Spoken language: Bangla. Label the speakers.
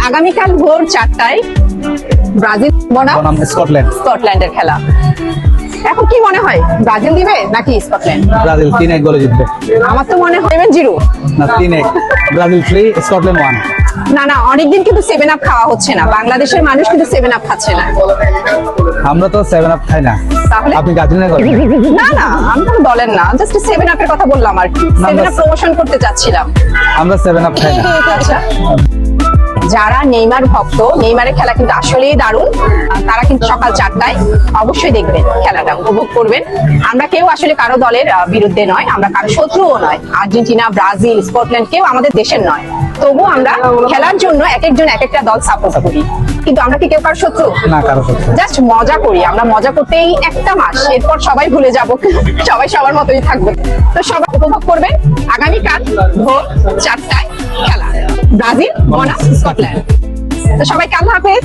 Speaker 1: আগামীকাল ভোর 4টায় ব্রাজিল বনাম স্কটল্যান্ডের খেলা। এখন কি মনে হয়, ব্রাজিল দিবে নাকি স্কটল্যান্ড?
Speaker 2: ব্রাজিল 3-1 গোলে জিতবে।
Speaker 1: আমার তো মনে হয় 7-0
Speaker 2: না 3-1, ব্রাজিল 3 স্কটল্যান্ড 1।
Speaker 1: না অনেকদিন কিন্তু 7 আপ খাওয়া হচ্ছে না, বাংলাদেশের মানুষ কিন্তু 7 আপ খাচ্ছে না।
Speaker 2: আমরা তো 7 আপ খাই না,
Speaker 1: তাহলে
Speaker 2: আপনি গার্জেনের করেন?
Speaker 1: না আমি তো বলেন না, জাস্ট 7 আপের কথা বললাম আর কি, 7 আপ প্রমোশন করতে চাচ্ছিলাম।
Speaker 2: আমরা 7 আপ খাই না।
Speaker 1: আচ্ছা, যারা নেইমার ভক্ত, নেইমারের খেলা কিন্তু আসলেই দারুণ, তারা কিন্তু সকাল 4টায় অবশ্যই দেখবেন, খেলাটা উপভোগ করবেন। আমরা কেউ আসলে কারো দলের বিরুদ্ধে নয়, আমরা কারো শত্রুও নয়। আর্জেন্টিনা, ব্রাজিল, স্কটল্যান্ড কেউ আমাদের দেশের নয়, তবু আমরা খেলার জন্য এক একজন এক একটা দল সাপোর্ট করি। কিন্তু আমরা কি কেউ কারো শত্রু?
Speaker 2: না, কারো শত্রু।
Speaker 1: জাস্ট মজা করি, আমরা মজা করতেই একটা মাস, এরপর সবাই ভুলে যাব, সবাই সবার মতোই থাকবে। তো সবাই উপভোগ করবেন আগামীকাল ভোর 4টায় খেলা, ব্রাজিল বনাম স্কটল্যান্ড। তো সবাইকে আল্লাহ হাফেজ।